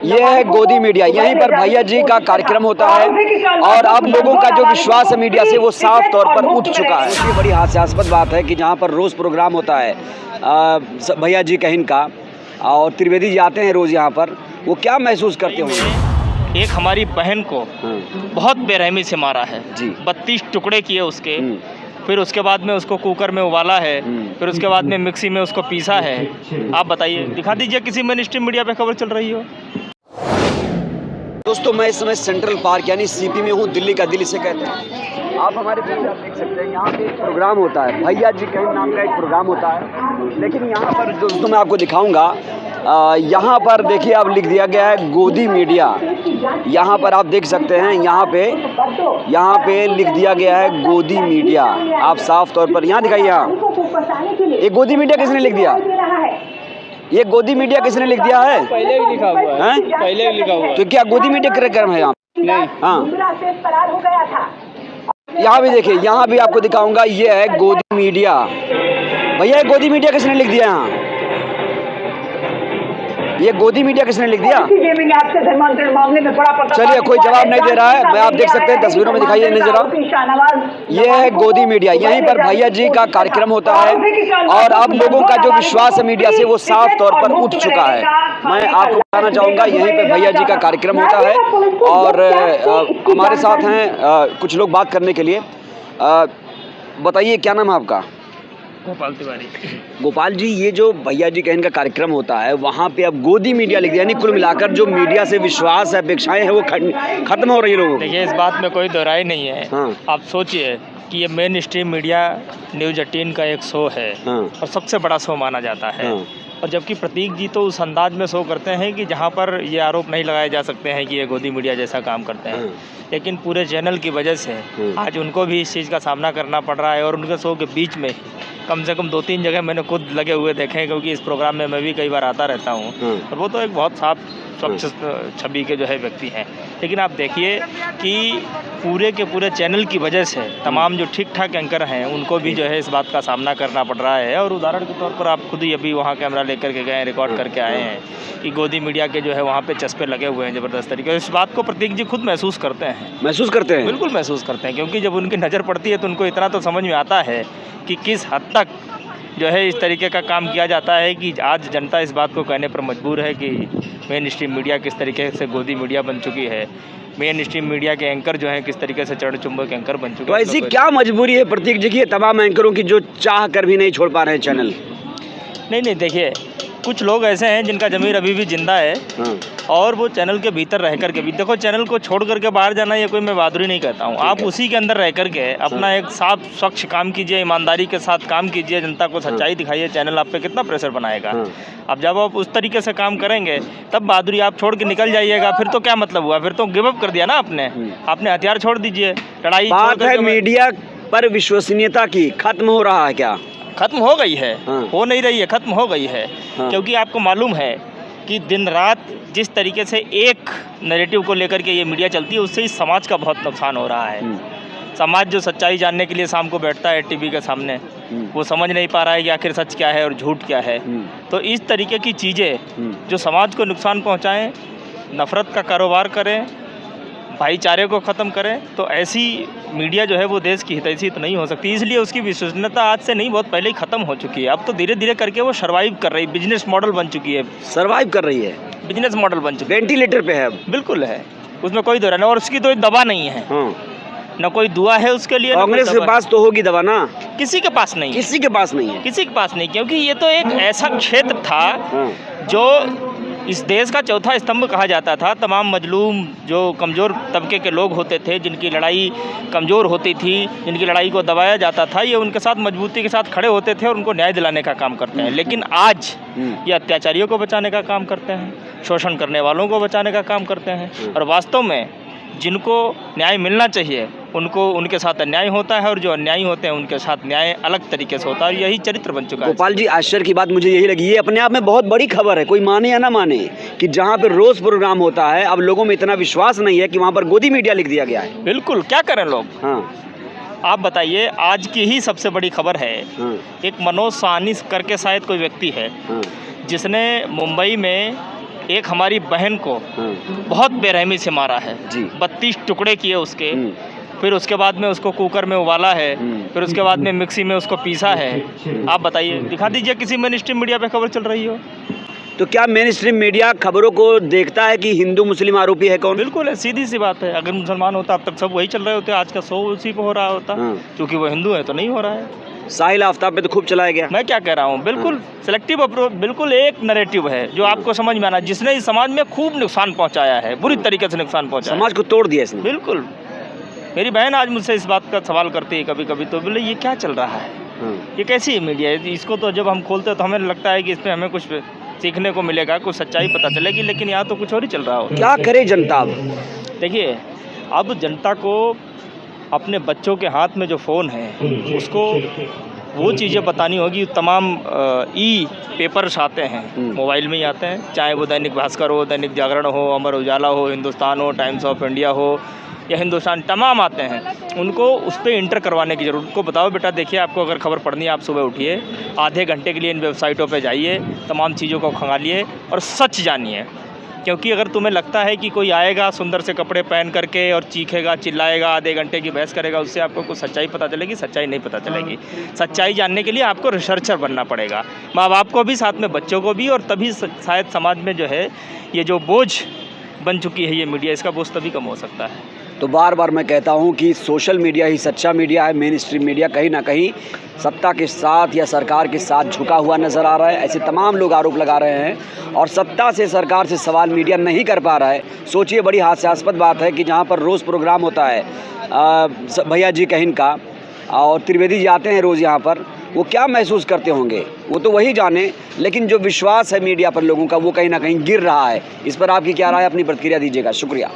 ये है गोदी मीडिया। यहीं पर भैया जी का कार्यक्रम होता है और अब लोगों का जो विश्वास है मीडिया से वो साफ तौर पर उठ चुका है। ये बड़ी हास्यास्पद बात है कि जहाँ पर रोज़ प्रोग्राम होता है भैया जी कहीं का और त्रिवेदी जी आते हैं रोज़ यहाँ पर, वो क्या महसूस करते होंगे? एक हमारी बहन को बहुत बेरहमी से मारा है जी। 32 टुकड़े किए उसके, फिर उसके बाद में उसको कुकर में उबाला है, फिर उसके बाद में मिक्सी में उसको पीसा है। आप बताइए, दिखा दीजिए किसी मेन स्ट्रीम मीडिया पे खबर चल रही हो। दोस्तों मैं इस समय सेंट्रल पार्क यानी सीपी में हूँ, दिल्ली का दिल इसे कहते हैं। आप हमारे पीछे आप देख सकते हैं यहाँ पे एक प्रोग्राम होता है, भैया जी कहीं नाम का एक प्रोग्राम होता है। लेकिन यहाँ पर दोस्तों मैं आपको दिखाऊंगा, यहाँ पर देखिए आप लिख दिया गया है गोदी मीडिया। यहाँ पर आप देख सकते हैं, यहाँ पे लिख दिया गया है गोदी मीडिया। आप साफ तौर पर यहाँ दिखाइए, यहाँ ये गोदी मीडिया किसने लिख दिया? ये गोदी मीडिया किसने लिख दिया है? पहले भी लिखा हुआ है, पहले भी लिखा हुआ है। तो क्या गोदी मीडिया कार्यक्रम है यहाँ? नहीं। हाँ, यहाँ भी देखिए, यहाँ भी आपको दिखाऊंगा, ये है गोदी मीडिया। भैया ये गोदी मीडिया किसने लिख दिया यहाँ? ये गोदी मीडिया किसने लिख दिया? चलिए कोई जवाब नहीं दे रहा है। मैं आप देख सकते हैं तस्वीरों में, दिखाइए नहीं जरा। ये है गोदी मीडिया। यहीं पर भैया जी का कार्यक्रम होता है और अब लोगों का जो विश्वास है मीडिया से वो साफ तौर पर उठ चुका है। मैं आपको बताना चाहूँगा, यहीं पर भैया जी का कार्यक्रम होता है और हमारे साथ हैं कुछ लोग बात करने के लिए। बताइए क्या नाम है आपका? गोपाल तिवारी। गोपाल जी, ये जो भैया जी का इनका कार्यक्रम होता है वहाँ पे अब गोदी मीडिया लिख दिया, यानी कुल मिलाकर जो मीडिया से विश्वास है, अपेक्षाएं हैं वो खत्म हो रही है लोगों की। देखिए, इस बात में कोई दोहराई नहीं है। हाँ। आप सोचिए कि ये मेन स्ट्रीम मीडिया न्यूज़ 18 का एक शो है। हाँ। और सबसे बड़ा शो माना जाता है। हाँ। और जबकि प्रतीक जी तो उस अंदाज में शो करते हैं कि जहाँ पर ये आरोप नहीं लगाए जा सकते हैं कि ये गोदी मीडिया जैसा काम करते हैं। हाँ। लेकिन पूरे चैनल की वजह से आज उनको भी इस चीज़ का सामना करना पड़ रहा है। और उनके शो के बीच में कम से कम 2-3 जगह मैंने खुद लगे हुए देखे हैं, क्योंकि इस प्रोग्राम में मैं भी कई बार आता रहता हूँ। और वो तो एक बहुत साफ स्वच्छ छवि के जो है व्यक्ति हैं। लेकिन आप देखिए कि पूरे के पूरे चैनल की वजह से तमाम जो ठीक ठाक एंकर हैं उनको भी जो है इस बात का सामना करना पड़ रहा है। और उदाहरण के तौर पर आप खुद ही अभी वहाँ कैमरा लेकर के गए, रिकॉर्ड करके आए हैं कि गोदी मीडिया के जो है वहाँ पे चस्पे लगे हुए हैं ज़बरदस्त तरीके से। इस बात को प्रतीक जी खुद महसूस करते हैं। महसूस करते हैं? बिल्कुल महसूस करते हैं, क्योंकि जब उनकी नज़र पड़ती है तो उनको इतना तो समझ में आता है कि किस हद तक जो है इस तरीके का काम किया जाता है कि आज जनता इस बात को कहने पर मजबूर है कि मेन स्ट्रीम मीडिया किस तरीके से गोदी मीडिया बन चुकी है। मेन स्ट्रीम मीडिया के एंकर जो हैं किस तरीके से चढ़ चुंबक एंकर बन चुके हैं। तो ऐसी क्या मजबूरी है प्रतीक जी की तमाम एंकरों की जो चाह कर भी नहीं छोड़ पा रहे हैं चैनल? नहीं, देखिए, कुछ लोग ऐसे हैं जिनका ज़मीर अभी भी जिंदा है। और वो चैनल के भीतर रह कर के भी, देखो, चैनल को छोड़ करके बाहर जाना ये कोई मैं बहादुरी नहीं कहता हूँ। आप उसी के अंदर रह कर के अपना एक साफ स्वच्छ काम कीजिए, ईमानदारी के साथ काम कीजिए, जनता को सच्चाई दिखाइए। चैनल आप पे कितना प्रेशर बनाएगा? अब जब आप उस तरीके से काम करेंगे तब बहादुरी आप छोड़ के निकल जाइएगा, फिर तो क्या मतलब हुआ? फिर तो गिव अप कर दिया ना आपने हथियार छोड़ दीजिए, लड़ाई। बात है मीडिया पर विश्वसनीयता की, खत्म हो रहा है क्या? खत्म हो गई है। हो नहीं रही है, खत्म हो गई है। क्योंकि आपको मालूम है कि दिन रात जिस तरीके से एक नैरेटिव को लेकर के ये मीडिया चलती है उससे इस समाज का बहुत नुकसान हो रहा है। समाज जो सच्चाई जानने के लिए शाम को बैठता है टीवी के सामने, वो समझ नहीं पा रहा है कि आखिर सच क्या है और झूठ क्या है। तो इस तरीके की चीज़ें जो समाज को नुकसान पहुंचाएं, नफ़रत का कारोबार करें, भाईचारे को ख़त्म करें, तो ऐसी मीडिया जो है वो देश की हितैषी तो नहीं हो सकती। इसलिए उसकी विश्वसनीयता आज से नहीं, बहुत पहले ही ख़त्म हो चुकी है। अब तो धीरे धीरे करके वो सर्वाइव कर रही, बिजनेस मॉडल बन चुकी है। सर्वाइव कर रही है, बिजनेस मॉडल बन चुकी है, वेंटिलेटर पे है। बिल्कुल है, उसमें कोई दौरा नहीं। और उसकी तो दवा नहीं है, न कोई दुआ है उसके लिए। कांग्रेस के पास तो होगी दवा ना? किसी के पास नहीं, किसी के पास नहीं है, किसी के पास नहीं। क्योंकि ये तो एक ऐसा क्षेत्र था जो इस देश का चौथा स्तंभ कहा जाता था। तमाम मजलूम जो कमज़ोर तबके के लोग होते थे, जिनकी लड़ाई कमज़ोर होती थी, जिनकी लड़ाई को दबाया जाता था, ये उनके साथ मजबूती के साथ खड़े होते थे और उनको न्याय दिलाने का काम करते हैं। लेकिन आज ये अत्याचारियों को बचाने का काम करते हैं, शोषण करने वालों को बचाने का काम करते हैं। और वास्तव में जिनको न्याय मिलना चाहिए उनको उनके साथ अन्याय होता है, और जो अन्यायी होते हैं उनके साथ न्याय अलग तरीके से होता है। और यही चरित्र बन चुका है। गोपाल जी, आश्चर्य की बात मुझे यही लगी, ये अपने आप में बहुत बड़ी खबर है, कोई माने या ना माने, कि जहाँ पे रोज प्रोग्राम होता है अब लोगों में इतना विश्वास नहीं है कि वहाँ पर गोदी मीडिया लिख दिया गया है। बिल्कुल, क्या करें लोग? आप बताइए, आज की ही सबसे बड़ी खबर है, एक मनोज साहनी करके शायद कोई व्यक्ति है जिसने मुंबई में एक हमारी बहन को बहुत बेरहमी से मारा है जी। 32 टुकड़े किए उसके, फिर उसके बाद में उसको कुकर में उबाला है, फिर उसके बाद में मिक्सी में उसको पीसा है। आप बताइए, दिखा दीजिए किसी मेन स्ट्रीम मीडिया पे खबर चल रही हो। तो क्या मेन स्ट्रीम मीडिया खबरों को देखता है कि हिंदू मुस्लिम आरोपी है कौन? बिल्कुल है, सीधी सी बात है। अगर मुसलमान होता अब तक सब वही चल रहे होते, आज का शो उसी पे हो रहा होता। क्योंकि वो हिंदू है तो नहीं हो रहा है। साहिल आफ्ताब पे तो खूब चलाया गया। मैं क्या कह रहा हूँ, बिल्कुल सिलेक्टिव अप्रोच, बिल्कुल एक नैरेटिव है जो आपको समझ में आना, जिसने इस समाज में खूब नुकसान पहुँचाया है, बुरी तरीके से नुकसान पहुँचाया, समाज को तोड़ दिया इसने। बिल्कुल। मेरी बहन आज मुझसे इस बात का सवाल करती है कभी कभी, तो बोले ये क्या चल रहा है, ये कैसी मीडिया है। इसको तो जब हम खोलते हैं तो हमें लगता है कि इसमें हमें कुछ सीखने को मिलेगा, कुछ सच्चाई पता चलेगी, लेकिन यहाँ तो कुछ और ही चल रहा हो। क्या करे जनता अब? देखिए, अब जनता को अपने बच्चों के हाथ में जो फ़ोन है उसको वो चीज़ें बतानी होगी। तमाम ई पेपर्स आते हैं, मोबाइल में ही आते हैं, चाहे वो दैनिक भास्कर हो, दैनिक जागरण हो, अमर उजाला हो, हिंदुस्तान हो, टाइम्स ऑफ इंडिया हो या हिंदुस्तान, तमाम आते हैं। उनको उस पर इंटर करवाने की ज़रूरत, उनको बताओ बेटा देखिए आपको अगर खबर पढ़नी है आप सुबह उठिए, आधे घंटे के लिए इन वेबसाइटों पे जाइए, तमाम चीज़ों को खंगालिए और सच जानिए। क्योंकि अगर तुम्हें लगता है कि कोई आएगा सुंदर से कपड़े पहन करके और चीखेगा चिल्लाएगा, आधे घंटे की बहस करेगा, उससे आपको कुछ सच्चाई पता चलेगी, सच्चाई नहीं पता चलेगी। सच्चाई जानने के लिए आपको रिसर्चर बनना पड़ेगा, माँ बाप को भी, साथ में बच्चों को भी, और तभी शायद समाज में जो है ये जो बोझ बन चुकी है ये मीडिया, इसका बोझ तभी कम हो सकता है। तो बार बार मैं कहता हूं कि सोशल मीडिया ही सच्चा मीडिया है। मेन स्ट्रीम मीडिया कहीं ना कहीं सत्ता के साथ या सरकार के साथ झुका हुआ नज़र आ रहा है, ऐसे तमाम लोग आरोप लगा रहे हैं। और सत्ता से, सरकार से सवाल मीडिया नहीं कर पा रहा है। सोचिए, बड़ी हास्यास्पद बात है कि जहां पर रोज़ प्रोग्राम होता है भैया जी कहिन का, और त्रिवेदी जी आते हैं रोज़ यहाँ पर, वो क्या महसूस करते होंगे वो तो वही जाने। लेकिन जो विश्वास है मीडिया पर लोगों का, वो कहीं ना कहीं गिर रहा है। इस पर आपकी क्या राय, अपनी प्रतिक्रिया दीजिएगा। शुक्रिया।